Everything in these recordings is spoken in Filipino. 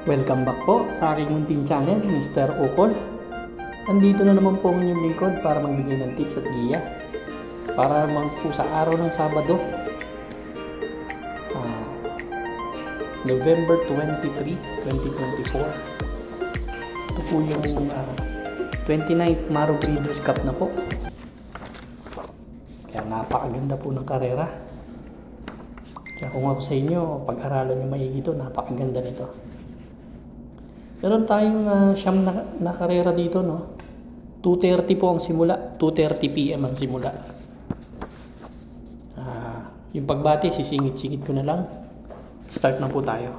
Welcome back po sa aking munting channel, Mr. Ukol. Nandito na naman po ang inyong lingkod para magbigay ng tips at giya para naman po sa araw ng Sabado, November 23, 2024. Ito po yung 29th Maro Breeders' Cup na po. Kaya napakaganda po ng karera. Kaya kung ako sa inyo, pag-aralan nyo maigi ito, napakaganda nito. Meron tayong siyam na karera dito, no? 2:30 po ang simula, 2:30 PM ang simula. Yung pagbati, sisingit-singit ko na lang. Start na po tayo.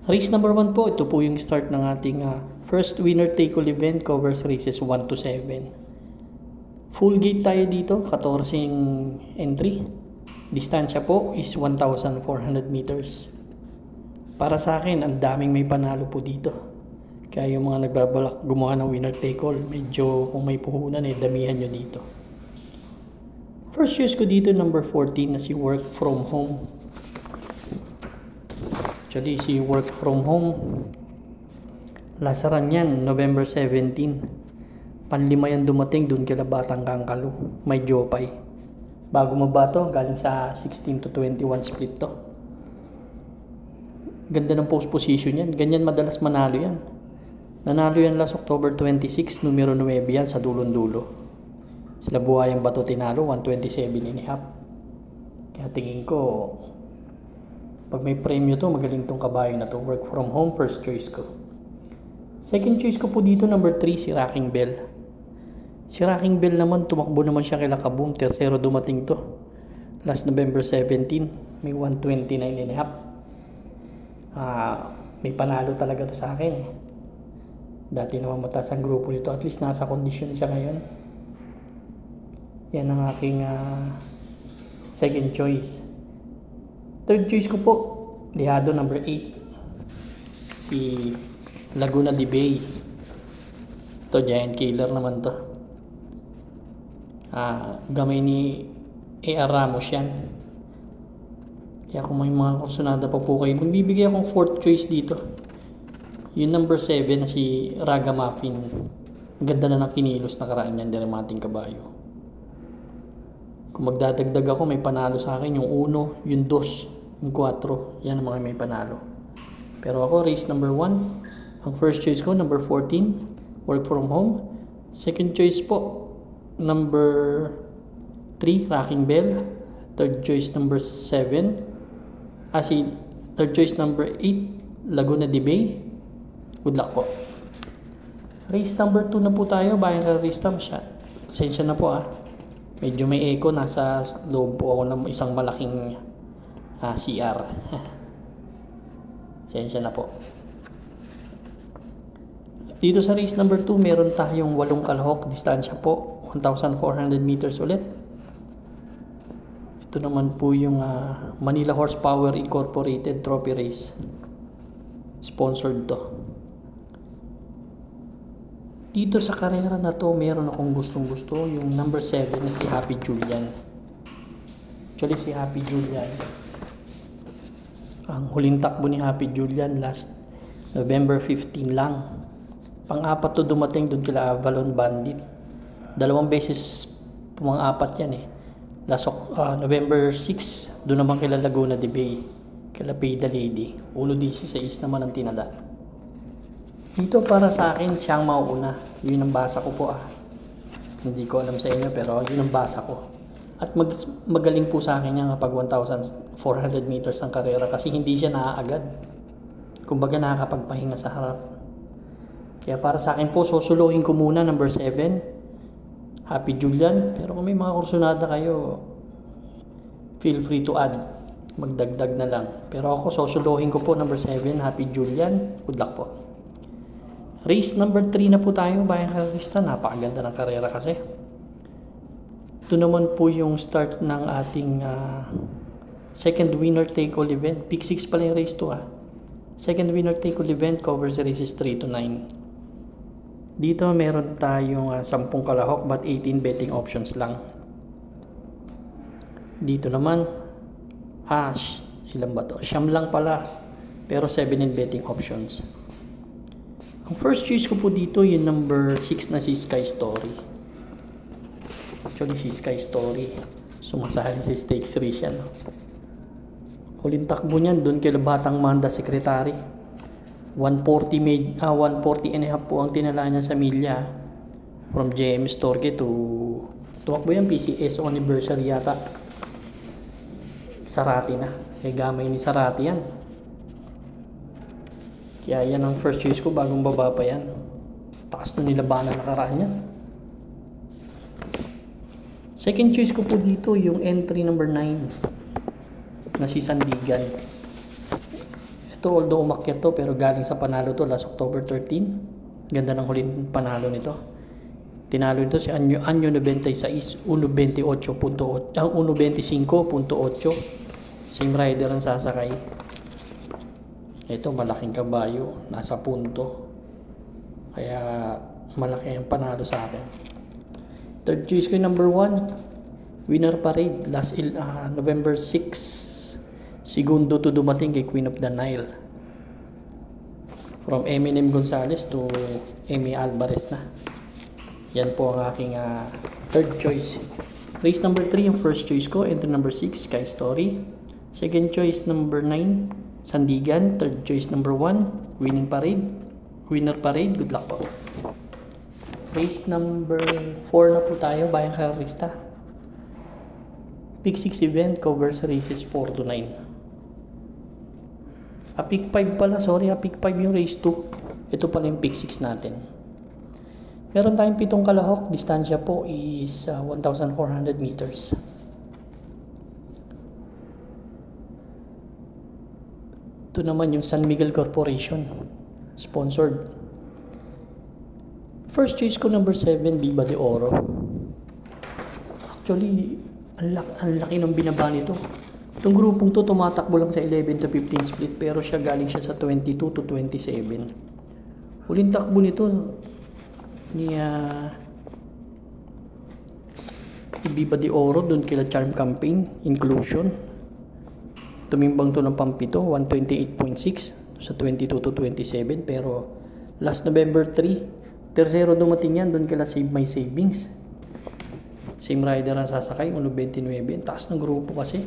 Race number 1 po, ito po yung start ng ating first winner take all event, covers races 1 to 7. Full gate tayo dito, 14 entry. Distansya po is 1,400 meters. Para sa akin, ang daming may panalo po dito. Kaya yung mga nagbabalak gumawa ng winner take all, medyo kung may puhunan damihan nyo dito. First choice ko dito, number 14 na si Work From Home. Actually, si Work From Home, lasaran yan, November 17. Panlima yan dumating dun kila Batang Kangkalu. May Jopay. Bago mabato, galing sa 16 to 21 split to. Ganda ng post position yan. Ganyan madalas manalo yan. Nanalo yan last October 26, numero 9 yan sa dulon-dulo. Sila Buhayang Bato tinalo, 127.5. Kaya tingin ko, pag may premyo to, magaling tong kabayo na to. Work From Home, first choice ko. Second choice ko po dito, number 3, si Rocking Bell. Si Rocking Bell naman, tumakbo naman siya kila Kaboom. Tercero dumating to. Last November 17, may 129.5. May panalo talaga to sa akin. Dati naman mataas ang grupo nito. At least nasa kondisyon siya ngayon. Yan ang aking second choice. Third choice ko po, Dihado number 8. Si Laguna de Bay. Ito, giant killer naman to. Gamay ni A.R. Ramos yan. Kaya kung may mga kursunada pa po kayo, magbibigay akong fourth choice dito. Yung number 7 na si Raga Muffin. Ganda na ng kinilos na karaan yan, Dermating Kabayo. Kung magdadagdag ako, may panalo sa akin yung 1, yung 2, yung 4. Yan ang mga may panalo. Pero ako, race number 1. Ang first choice ko, number 14, Work From Home. Second choice po, number 3, Rocking Bell. Third choice, number 7. Third choice number 8, Laguna de Bay. Good luck po. Race number 2 na po tayo. Bayan ka race time siya. Pasensya na po Medyo may echo. Nasa loob po ako ng isang malaking CR. Pasensya na po. Dito sa race number 2, meron tayong 8 kalahok. Distansya po, 1,400 meters ulit. Ito naman po yung Manila Horsepower Incorporated Trophy Race. Sponsored to. Dito sa karera na to, meron akong gustong-gusto. Yung number 7 na si Happy Julian. Actually, si Happy Julian, ang huling takbo ni Happy Julian last November 15 lang. Pang-apat to dumating dun kila Avalon Bandit. 2 beses pumang-apat yan Last November 6, doon naman kila Laguna de Bay, kila Pay the Lady. 1.16 naman ang tinala. Dito para sa akin, siyang mauuna. Yun ang basa ko po Hindi ko alam sa inyo, pero yun ang basa ko. At magaling po sa akin yan kapag 1,400 meters ang karera kasi hindi siya naaagad. Kumbaga nakakapagpahinga sa harap. Kaya para sa akin po, susuluhin ko muna number 7. Happy Julian, pero kung may mga kursunada kayo, feel free to add. Magdagdag na lang. Pero ako, susuluhin ko po number 7, Happy Julian. Good luck po. Race number 3 na po tayo, Bayan Karista. Napakaganda ng karera kasi. Ito naman po yung start ng ating second winner take all event. Pick 6 pala yung race to Second winner take all event covers races 3 to 9. Dito meron tayong 10 kalahok but 18 betting options lang. Dito naman, ilan ba to? Siyam lang pala. Pero 7 in betting options. Ang first choice ko po dito yung number 6 na si Sky Story. Actually si Sky Story sumasali si stakes race yan. Huling takbo niyan doon kay Batang Manda Secretary. 140 and a half po ang tinala niya sa milya. From JM Storge to tumakbo yan PCS anniversary yata. Sarati na. Kaya gamay ni Sarati yan. Kaya yan ang first choice ko, bagong baba pa yan. Taas na nilabanan nakaraan yan. Second choice ko po dito yung entry number 9 na si Sandigan. Ito although umakyat to pero galing sa panalo to last October 13. Ganda ng huling panalo nito. Tinalo nito si Anyo 96 1.28.8 ang 1.25.8. Same rider ang sasakay. Ito malaking kabayo, nasa punto. Kaya malaki ang panalo sa akin. Third choice ko yung number 1. Winner Parade last November 6. Segundo to dumating kay Queen of the Nile. From Eminem Gonzalez to Amy Alvarez na. Yan po ang aking third choice. Race number 3 yung first choice ko. Entry number 6 Sky Story. Second choice number 9 Sandigan. Third choice number 1 Winner Parade. Good luck po. Race number 4 na po tayo. Bayang Karista. Pick 6 event covers races 4 to 9. Pick 5 pala. Sorry, pick 5 yung race 2. Ito pala yung pick 6 natin. Meron tayong 7 kalahok. Distansya po is 1,400 meters. Ito naman yung San Miguel Corporation. Sponsored. First choice ko number 7, Viva de Oro. Actually, ang laki ng binaba nito. Itong grupong to tumatakbo lang sa 11 to 15 split pero siya galing siya sa 22 to 27. Huling takbo nito ni Viva de Oro doon kila Charm Campaign Inclusion. Tumimbang to ng pampito 128.6 sa 22 to 27 pero last November 3 tercero dumating yan doon kila Save My Savings. Same rider ang sasakay 1.29. Taas ng grupo kasi.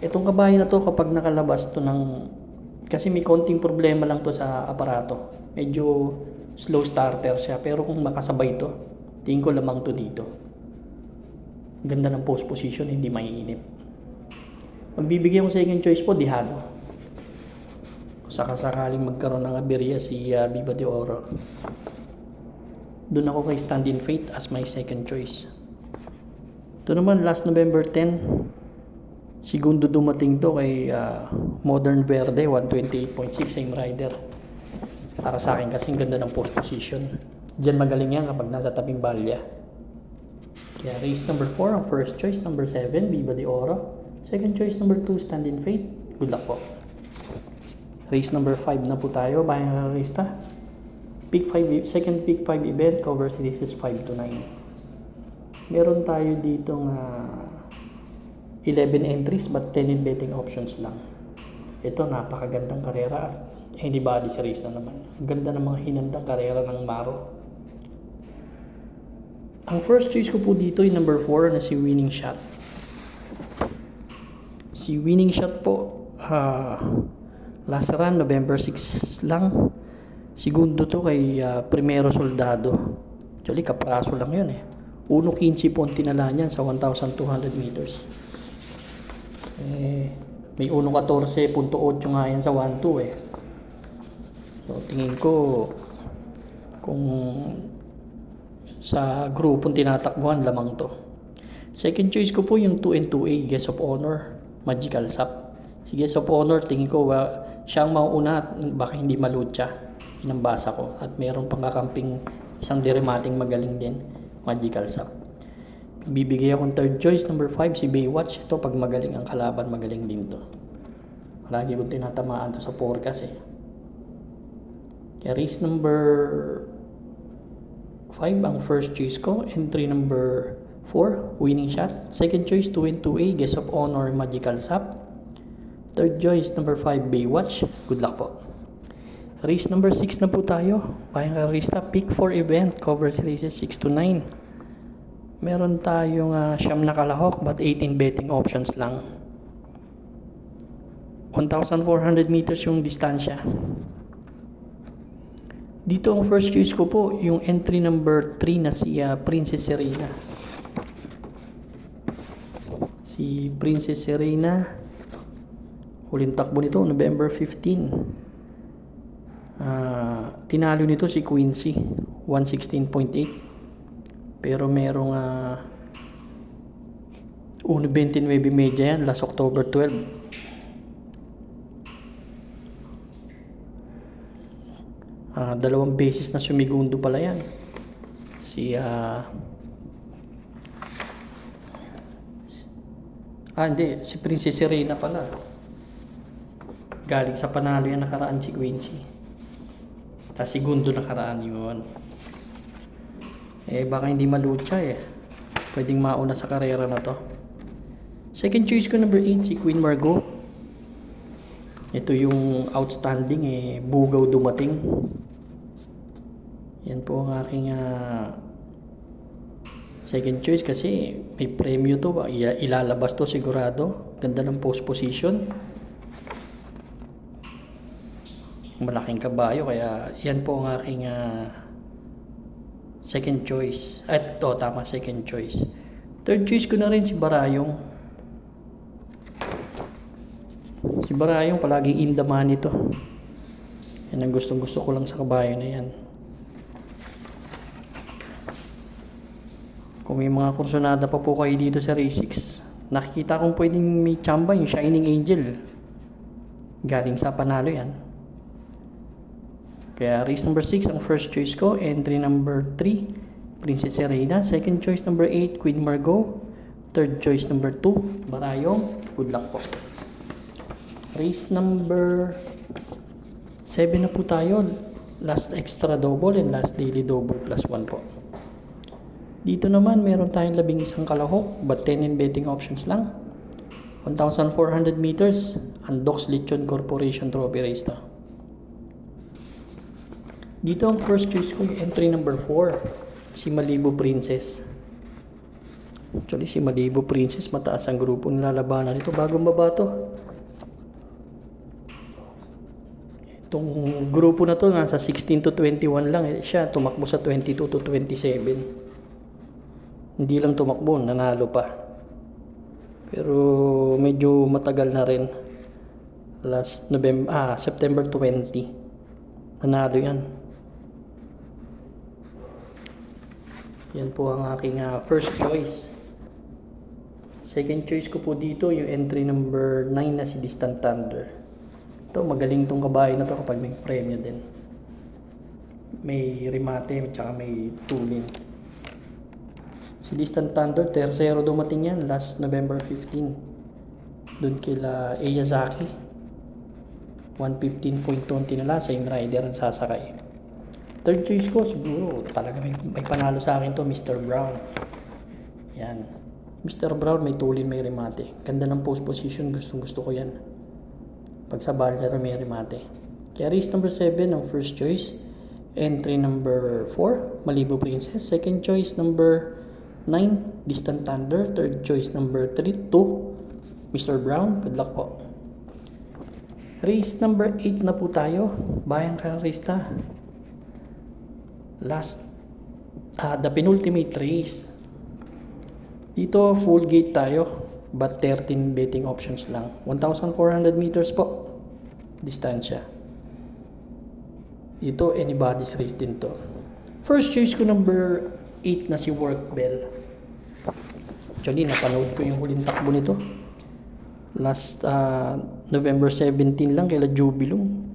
Itong kabayo na to kapag nakalabas to ng kasi may konting problema lang to sa aparato. Medyo slow starter siya pero kung makasabay to tingin ko lamang to dito. Ganda ng post position, hindi maiinip. Magbibigyan ko sa second choice po, Dihado. Kung sakasakaling magkaroon ng aberya si Viva de Oro. Doon ako kay Stand in Faith as my second choice. Ito naman last November 10. Segundo dumating to kay Modern Verde 128.6 same rider. Para sa akin kasi ganda ng post position. Diyan magaling yan kapag nasa tabing balya. Kaya race number 4 ang first choice, number 7 Viva de Oro. Second choice number 2 Stand in Faith. Good luck po. Race number 5 na po tayo. Bayang Karista. Second pick 5 event covers races 5 to 9. Meron tayo ditong 11 entries but 10 in betting options lang. Ito napakagandang karera at anybody's race na naman. Ang ganda ng mga hinandang karera ng Maro. Ang first choice ko po dito yung number 4 na si Winning Shot. Si Winning Shot po last run November 6 lang. Segundo to kay Primero Soldado. Actually kapraso lang yun 1.15 po ang tinala niyan sa 1,200 meters. May 1.14.8 nga yan sa 1.2 So tingin ko kung sa grupong tinatakbuhan lamang to. Second choice ko po yung 2 and 2A Guest of Honor Magical Sap. Si Guest of Honor tingin ko siya ang mauuna at baka hindi malutya. Yun ang basa ko. At mayroon pang kakamping isang diremating magaling din Magical Sap. Bibigay akong third choice, number 5, si Baywatch. Ito, pag magaling ang kalaban, magaling din to. Lagi kong tinatamaan to sa forecast Kaya race number 5, ang first choice ko. Entry number 4, Winning Shot. Second choice, 2 and 2A, Guest of Honor, Magical Sap. Third choice, number 5, Baywatch. Good luck po. Race number 6 na po tayo. Bayang karista, pick 4 event. Covers races 6 to 9. Meron tayong siyam na kalahok but 18 betting options lang. 1,400 meters yung distansya. Dito ang first choice ko po, yung entry number 3 na si Princess Serena. Si Princess Serena, huling takbo nito, November 15. Tinalo nito si Quincy, 116.8. Pero merong 1.29 media yan, last October 12. Dalawang beses na sumigundo pala yan. Hindi, si Princess Serena pala. Galing sa panalo yan nakaraan si Quincy. Tapos segundo nakaraan yun. Baka hindi malucha pwedeng mauna sa karera na to. Second choice ko, number 8, si Queen Margot. Ito yung outstanding bugaw dumating. Yan po ang aking second choice kasi may premyo to. Ilalabas to sigurado. Ganda ng post position. Malaking kabayo kaya yan po ang aking second choice. At ito, tama, second choice. Third choice ko na rin si Barayong. Si Barayong palaging in the money to. Yan ang gustong gusto ko lang sa kabayo na yan. Kung may mga kursunada pa po kayo dito sa Race 6, nakikita kong pwedeng may chamba yung Shining Angel. Galing sa panalo yan. Kaya race number 6 ang first choice ko. Entry number 3, Princess Serena. Second choice number 8, Queen Margot. Third choice number 2, Barayong. Good luck po. Race number 7 na po tayo. Last extra double and last daily double plus 1 po. Dito naman meron tayong 11 kalahok but 10 in betting options lang. 1,400 meters Andox Lechon Corporation Trophy Race to. Dito ang first choice ko yung entry number 4, si Malibu Princess. Actually si Malibu Princess mataas ang grupo nilalabanan nito. Bagong baba to. Itong grupo na to nasa 16 to 21 lang. Siya tumakbo sa 22 to 27. Hindi lang tumakbo, nanalo pa. Pero medyo matagal na rin. September 20. Nanalo yan. Yan po ang aking first choice. Second choice ko po dito yung entry number 9 na si Distant Thunder. Ito, magaling tong kabayo na to kapag may premyo din. May remate at saka may tulin. Si Distant Thunder, tercero dumating yan last November 15. Doon kila Eyazaki. 115.20 nila, same rider ang sasakay. Third choice ko, siguro, talaga may panalo sa akin to, Mr. Brown. Yan. Mr. Brown, may tulin, may remate. Ganda ng post position, gusto ko yan. Pag sa Baller, may remate. Kaya race number 7 ang first choice. Entry number 4, Malibu Princess. Second choice, number 9, Distant Thunder. Third choice number 3, 2, Mr. Brown. Good luck po. Race number 8 na po tayo. Bayang karista. The penultimate race. Dito full gate tayo but 13 betting options lang. 1,400 meters po distansya. Dito anybody's race din to. First choice ko number 8 na si Work Bell. Actually, napanood ko yung huling takbo nito. Last November 17 lang kila Jubilong.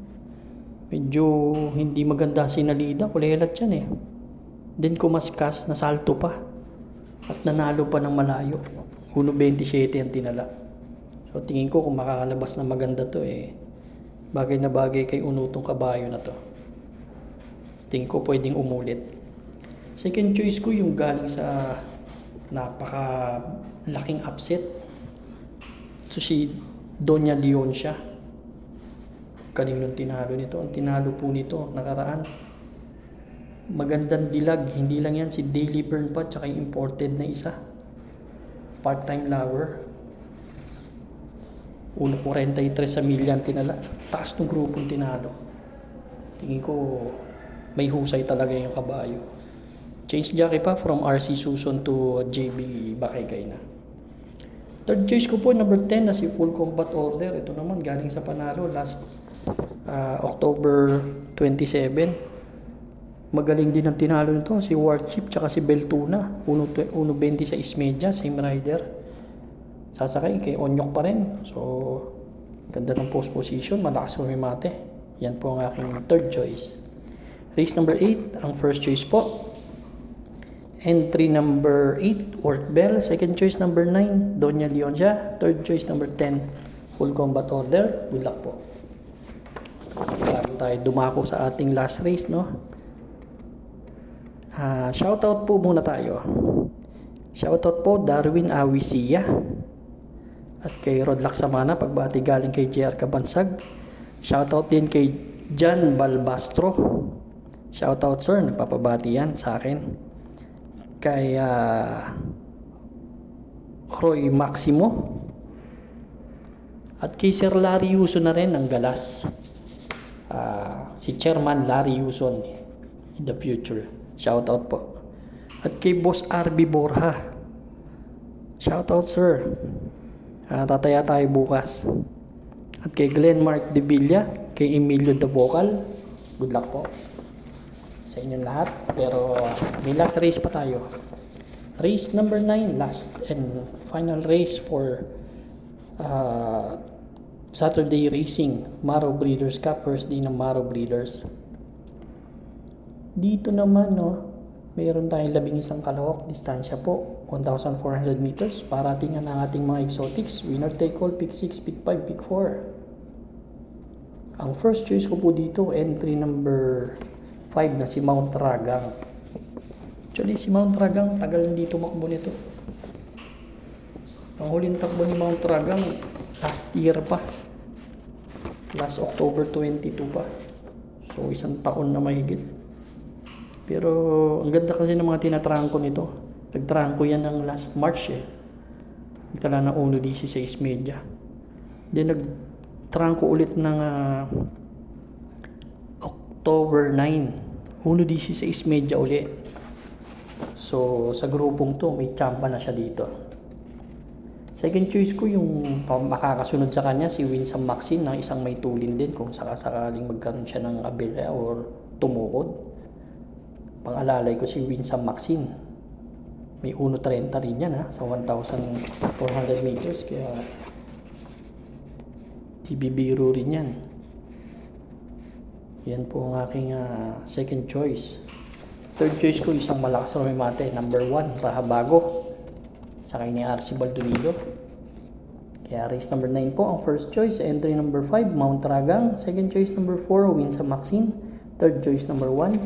Medyo hindi maganda sinalida. Kulelat yan Then kumaskas, nasalto pa. At nanalo pa ng malayo. 1.27 ang tinala. So tingin ko kung makakalabas na maganda to bagay na bagay kay unutong kabayo na to. Tingin ko pwedeng umulit. Second choice ko yung galing sa napaka laking upset. So si Doña Leon siya. Kaninong tinalo nito? Ang tinalo po nito nakaraan. Magandang dilag. Hindi lang yan, si Daily Burn pa, tsaka yung imported na isa. Part-time lover. 1.43 sa milyan tinala. Taas ng grupong tinalo. Tingin ko may husay talaga yung kabayo. Change jockey pa from RC Susan to JB Bakaygay na. Third choice ko po number 10 na si Full Combat Order. Ito naman galing sa panalo last October 27. Magaling din ang tinalo nito si Warchip tsaka si Beltuna. 1.20 sa Ismedia, same rider. Sasakay kay Onyok pa rin. So ganda ng post position, malakas umimate. Yan po ang aking third choice. Race number 8, ang first choice po. Entry number 8, Work Bell. Second choice number 9, Doña Leoncia. Third choice number 10, Full Combat Order. Good luck po. Bago tayo dumako sa ating last race, no? Shoutout po muna tayo. Shoutout po Darwin Awisia at kay Rod Laksamana, pagbati galing kay JR Kabansag. Shoutout din kay Jan Balbastro. Shoutout sir, nagpapabati yan sa akin. Kay Roy Maximo at kay Sir Larry Yuson na rin ng Galas. Si Chairman Larry Yuson in the future. Shoutout po. At kay Boss RB Borja. Shoutout sir. Tataya tayo bukas. At kay Glenn Mark De Villa, kay Emilio The Vocal. Good luck po sa inyong lahat. Pero may last race pa tayo. Race number 9, last and final race for Saturday Racing Maro Breeders Cup, first day ng Maro Breeders. Dito naman, no, mayroon tayong 11 kalahok, distansya po 1,400 meters. Paratingan ang ating mga exotics. Winner take all, pick 6, pick 5, pick 4. Ang first choice ko po dito, entry number 5 na si Mount Ragang. Actually, si Mount Ragang, tagal hindi tumakbo nito. Ang huling takbo ni Mount Ragang, last year pa. Last October 22 pa. So, isang taon na mahigit. Pero, ang ganda kasi ng mga tinatrangko nito. Nagtrangko yan ng last March eh. Nagtala ng 1.16 media. Then, nagtrangko ulit ng October 9. 1.16 media uli. So, sa grupong to, may champa na siya dito. Second choice ko yung makakasunod sa kanya, si Winsome Maxine, na isang may tulin din kung sakasakaling magkaroon siya ng aberya or tumukod. Pang-alalay ko si Winsome Maxine. May 1.30 rin yan sa 1,400 meters. Kaya tibibiro rin yan. Yan po ang aking second choice. Third choice ko, isang malakas na umimate. Number 1, Rahabago. Sakay ni RC Baldonido. Kaya race number 9 po ang first choice. Entry number 5, Mount Ragang. Second choice number 4, Winsome Maxine. Third choice number 1,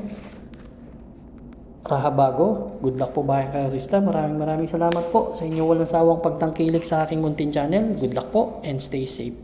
Rahabago. Good luck po ba kayo, Rista? Maraming salamat po sa inyong walang sawang pagtangkilik sa aking munting channel. Good luck po and stay safe.